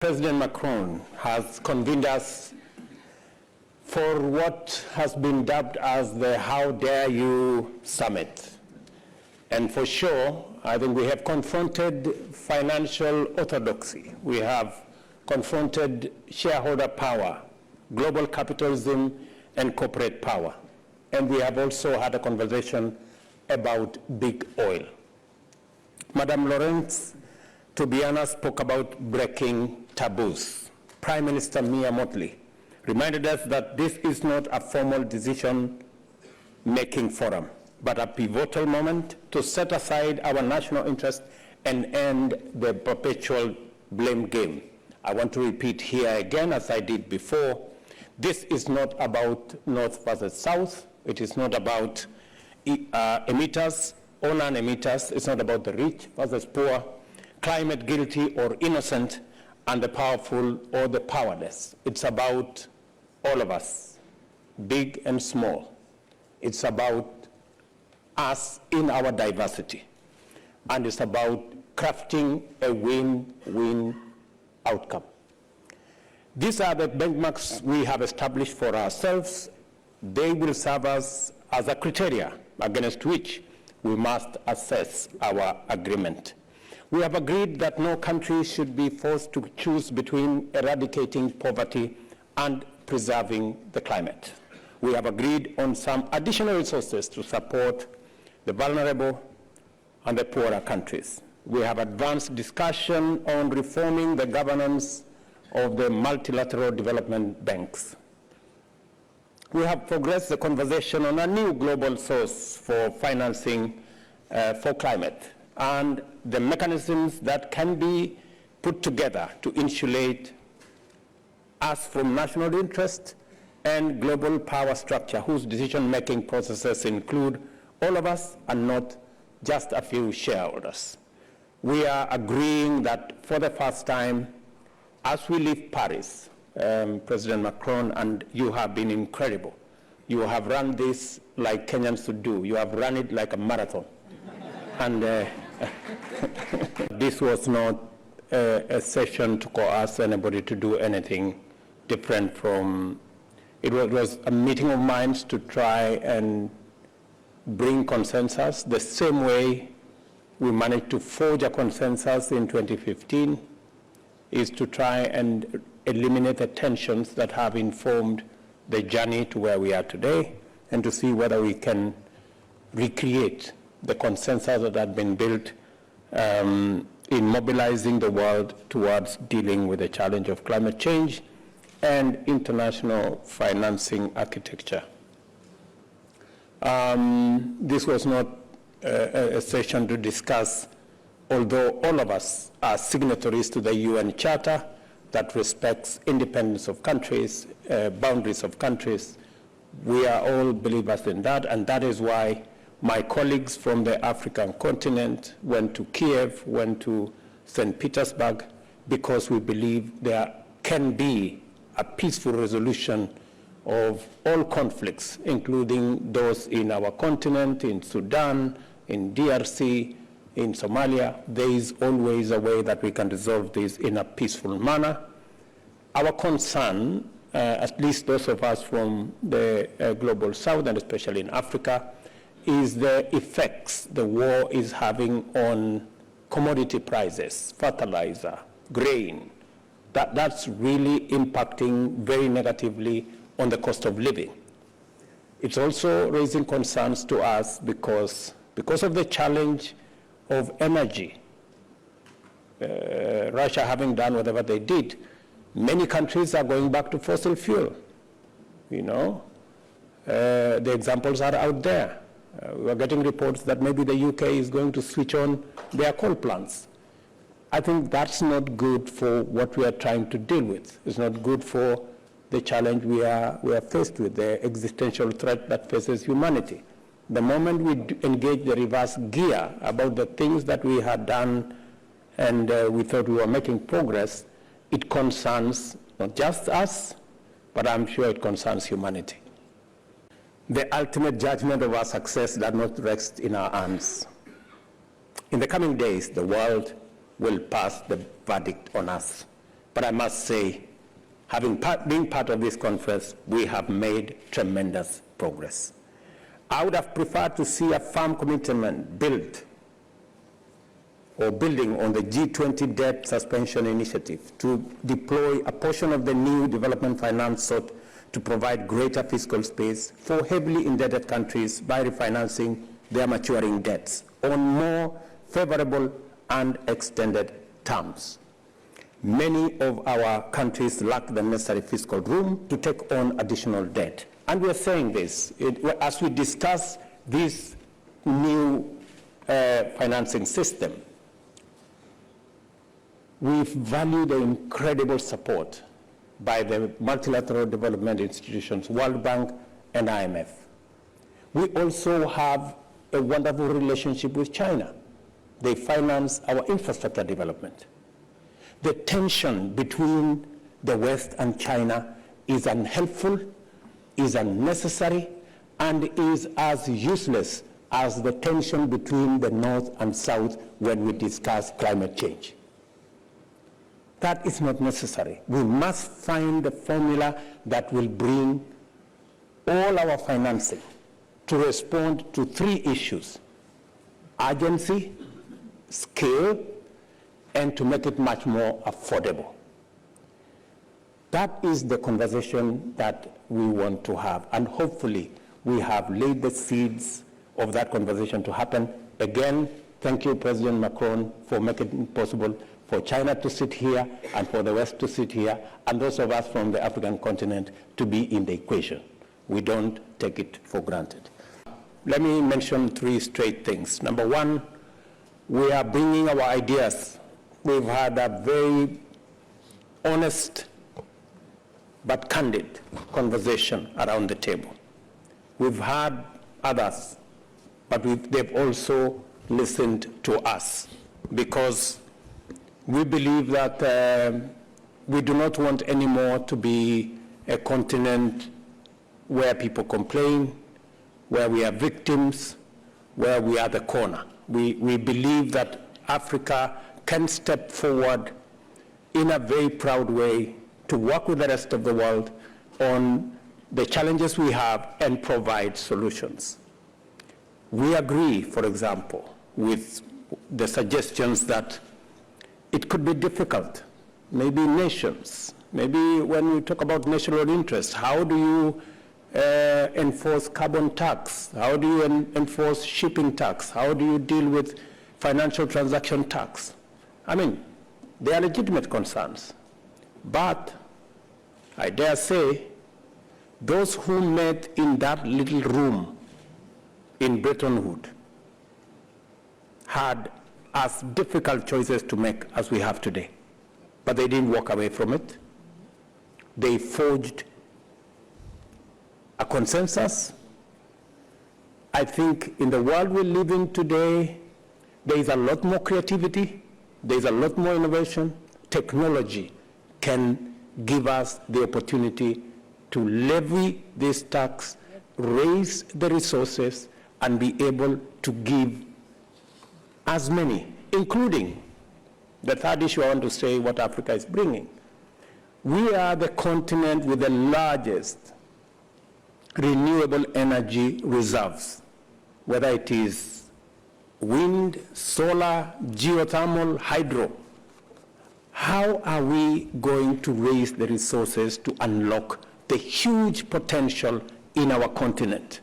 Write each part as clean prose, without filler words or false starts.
President Macron has convened us for what has been dubbed as the How Dare You Summit. And for sure, I think we have confronted financial orthodoxy. We have confronted shareholder power, global capitalism, and corporate power. And we have also had a conversation about big oil. Madam Lawrence Tobiana spoke about breaking taboos. Prime Minister Mia Mottley reminded us that this is not a formal decision-making forum, but a pivotal moment to set aside our national interest and end the perpetual blame game. I want to repeat here again, as I did before, this is not about North versus South. It is not about emitters or non-emitters. It's not about the rich versus poor, climate guilty or innocent, and the powerful or the powerless. It's about all of us, big and small. It's about us in our diversity. And it's about crafting a win-win outcome. These are the benchmarks we have established for ourselves. They will serve us as a criteria against which we must assess our agreement. We have agreed that no country should be forced to choose between eradicating poverty and preserving the climate. We have agreed on some additional resources to support the vulnerable and the poorer countries. We have advanced discussion on reforming the governance of the multilateral development banks. We have progressed the conversation on a new global source for financing for climate and the mechanisms that can be put together to insulate us from national interest and global power structure whose decision-making processes include all of us and not just a few shareholders. We are agreeing that for the first time, as we leave Paris, President Macron, and you have been incredible. You have run this like Kenyans should do. You have run it like a marathon. And this was not a session to coerce anybody to do anything different from, it was a meeting of minds to try and bring consensus the same way we managed to forge a consensus in 2015, is to try and eliminate the tensions that have informed the journey to where we are today, and to see whether we can recreate the consensus that had been built in mobilizing the world towards dealing with the challenge of climate change and international financing architecture. This was not a session to discuss, although all of us are signatories to the UN Charter that respects independence of countries, boundaries of countries. We are all believers in that, and that is why my colleagues from the African continent went to Kiev, went to St. Petersburg, because we believe there can be a peaceful resolution of all conflicts, including those in our continent, in Sudan, in DRC, in Somalia. There is always a way that we can resolve this in a peaceful manner. Our concern, at least those of us from the global south, and especially in Africa, is the effects the war is having on commodity prices, fertilizer, grain. That's really impacting very negatively on the cost of living. It's also raising concerns to us because of the challenge of energy. Russia having done whatever they did, many countries are going back to fossil fuel. You know, the examples are out there. We're getting reports that maybe the UK is going to switch on their coal plants. I think that's not good for what we are trying to deal with. It's not good for the challenge we are faced with, the existential threat that faces humanity. The moment we engage the reverse gear about the things that we had done and we thought we were making progress, it concerns not just us, but I'm sure it concerns humanity. The ultimate judgment of our success does not rest in our hands. In the coming days, the world will pass the verdict on us. But I must say, been part of this conference, we have made tremendous progress. I would have preferred to see a firm commitment building on the G20 debt suspension initiative to deploy a portion of the new development finance sought to provide greater fiscal space for heavily indebted countries by refinancing their maturing debts on more favorable and extended terms. Many of our countries lack the necessary fiscal room to take on additional debt. And we're saying this, as we discuss this new financing system, we value the incredible support by the multilateral development institutions, World Bank and IMF. We also have a wonderful relationship with China. They finance our infrastructure development. The tension between the West and China is unhelpful, is unnecessary, and is as useless as the tension between the North and South when we discuss climate change. That is not necessary. We must find a formula that will bring all our financing to respond to three issues: urgency, scale, and to make it much more affordable. That is the conversation that we want to have, and hopefully we have laid the seeds of that conversation to happen. Again, thank you, President Macron, for making it possible for China to sit here and for the West to sit here, and those of us from the African continent to be in the equation. We don't take it for granted. Let me mention three straight things. Number one, we are bringing our ideas. We've had a very honest but candid conversation around the table. We've had others, but they've also listened to us, because we believe that we do not want anymore to be a continent where people complain, where we are victims, where we are the corner. We believe that Africa can step forward in a very proud way to work with the rest of the world on the challenges we have and provide solutions. We agree, for example, with the suggestions that it could be difficult, maybe nations, maybe when we talk about national interest, how do you enforce carbon tax? How do you enforce shipping tax? How do you deal with financial transaction tax? I mean, they are legitimate concerns. But I dare say, those who met in that little room in Bretton Woods had as difficult choices to make as we have today. But they didn't walk away from it. They forged a consensus. I think in the world we live in today, there is a lot more creativity, there is a lot more innovation. Technology can give us the opportunity to levy this tax, raise the resources, and be able to give as many, including the third issue I want to say, what Africa is bringing. We are the continent with the largest renewable energy reserves, whether it is wind, solar, geothermal, hydro. How are we going to raise the resources to unlock the huge potential in our continent?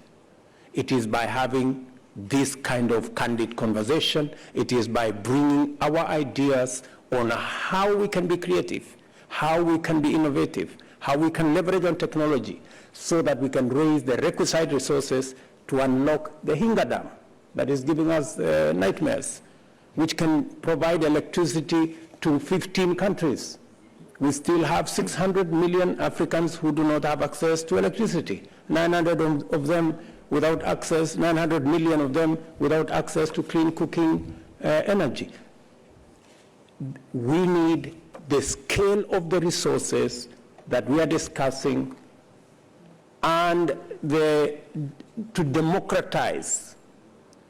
It is by having this kind of candid conversation. It is by bringing our ideas on how we can be creative, how we can be innovative, how we can leverage on technology so that we can raise the requisite resources to unlock the Hinga Dam that is giving us nightmares, which can provide electricity to 15 countries. We still have 600 million Africans who do not have access to electricity, 900 of them without access, 900 million of them without access to clean cooking energy. We need the scale of the resources that we are discussing and to democratize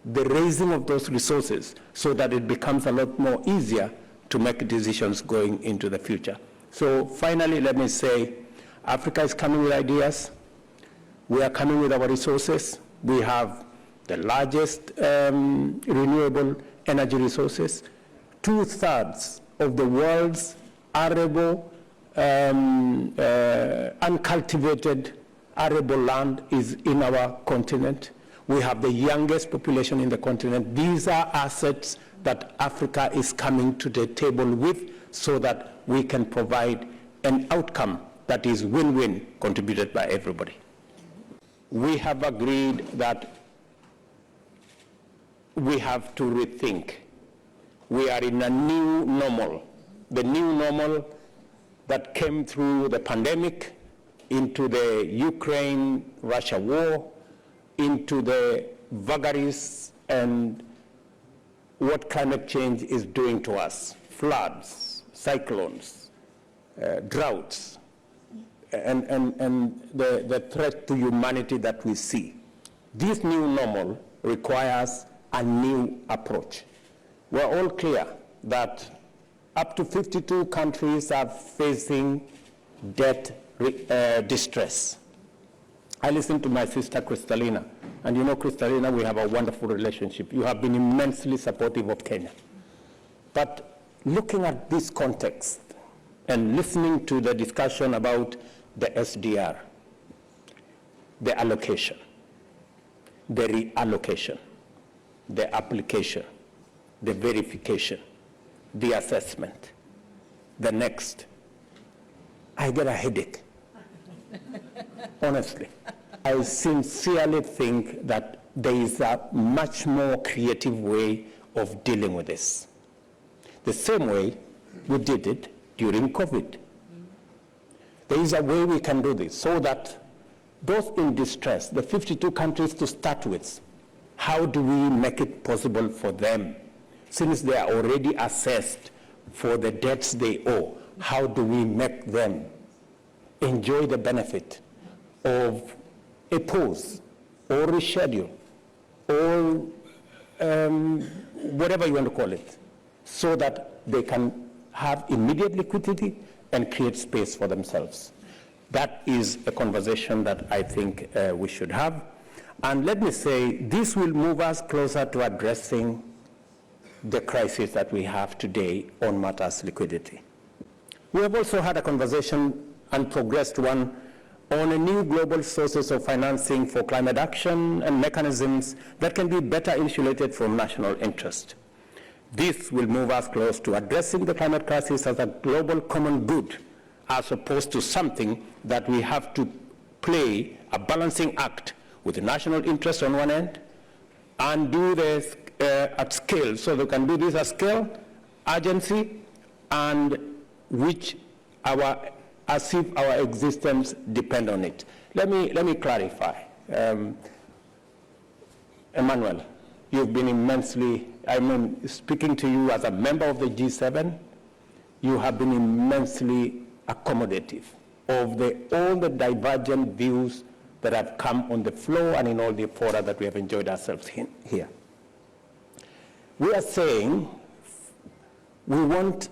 the raising of those resources so that it becomes a lot more easier to make decisions going into the future. So finally, let me say, Africa is coming with ideas. We are coming with our resources. We have the largest renewable energy resources. 2/3 of the world's arable, uncultivated arable land is in our continent. We have the youngest population in the continent. These are assets that Africa is coming to the table with so that we can provide an outcome that is win-win, contributed by everybody. We have agreed that we have to rethink. We are in a new normal. The new normal that came through the pandemic, into the Ukraine-Russia war, into the vagaries and what climate change is doing to us. Floods, cyclones, droughts, and the threat to humanity that we see. This new normal requires a new approach. We're all clear that up to 52 countries are facing debt distress. I listened to my sister Kristalina, and you know, Kristalina, we have a wonderful relationship. You have been immensely supportive of Kenya. But looking at this context and listening to the discussion about the SDR, the allocation, the reallocation, the application, the verification, the assessment, the next, I get a headache. Honestly, I sincerely think that there is a much more creative way of dealing with this. The same way we did it during COVID. There is a way we can do this so that those in distress, the 52 countries to start with, how do we make it possible for them? Since they are already assessed for the debts they owe, how do we make them enjoy the benefit of a pause or reschedule or whatever you want to call it, so that they can have immediate liquidity and create space for themselves. That is a conversation that I think we should have. And let me say, this will move us closer to addressing the crisis that we have today on matters liquidity. We have also had a conversation and progressed one on a new global sources of financing for climate action and mechanisms that can be better insulated from national interest. This will move us close to addressing the climate crisis as a global common good, as opposed to something that we have to play a balancing act with the national interest on one end and do this at scale. So we can do this at scale, urgency, and reach as if our existence depend on it. Let me clarify. Emmanuel, you've been immensely, speaking to you as a member of the G7, you have been immensely accommodative of all the divergent views that have come on the floor and in all the fora that we have enjoyed ourselves here. We are saying we want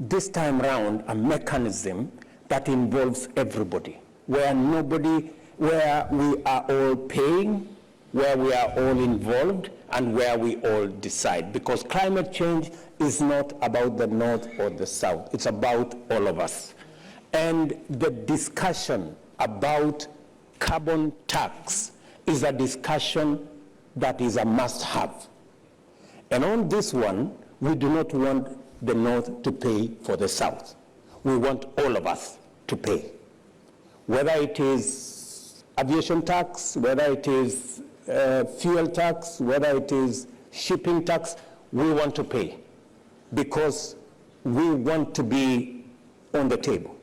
this time round a mechanism that involves everybody, where we are all paying, where we are all involved, and where we all decide. Because climate change is not about the North or the South, it's about all of us. And the discussion about carbon tax is a discussion that is a must-have. And on this one, we do not want the North to pay for the South. We want all of us to pay. Whether it is aviation tax, whether it is fuel tax, whether it is shipping tax, we want to pay because we want to be on the table.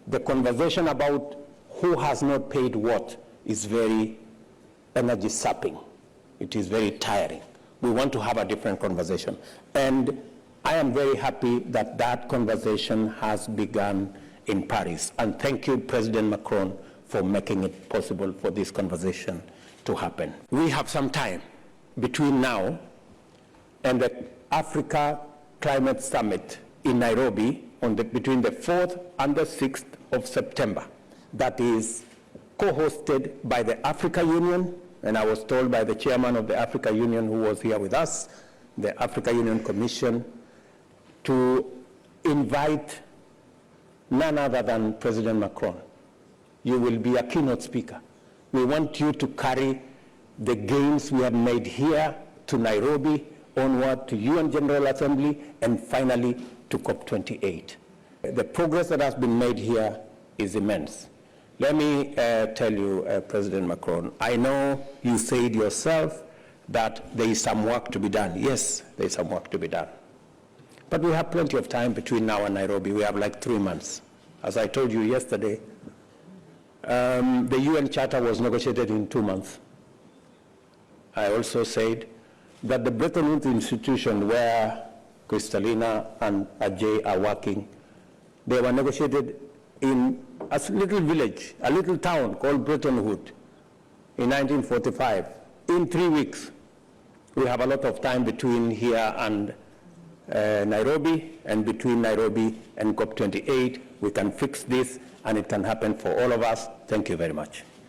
The conversation about who has not paid what is very energy sapping. It is very tiring. We want to have a different conversation. And I am very happy that that conversation has begun in Paris. And thank you, President Macron, for making it possible for this conversation to happen. We have some time between now and the Africa Climate Summit in Nairobi between the 4th and the 6th of September that is co-hosted by the Africa Union, and I was told by the chairman of the Africa Union who was here with us, the Africa Union Commission, to invite none other than President Macron. You will be a keynote speaker. We want you to carry the gains we have made here to Nairobi, onward to UN General Assembly, and finally to COP28. The progress that has been made here is immense. Let me tell you, President Macron, I know you said yourself that there is some work to be done. Yes, there is some work to be done. But we have plenty of time between now and Nairobi. We have like 3 months. As I told you yesterday, the UN Charter was negotiated in 2 months. I also said that the Bretton Woods institution where Kristalina and Ajay are working, they were negotiated in a little village, a little town called Bretton Woods in 1945, in 3 weeks. We have a lot of time between here and Nairobi, and between Nairobi and COP28, we can fix this, and it can happen for all of us. Thank you very much.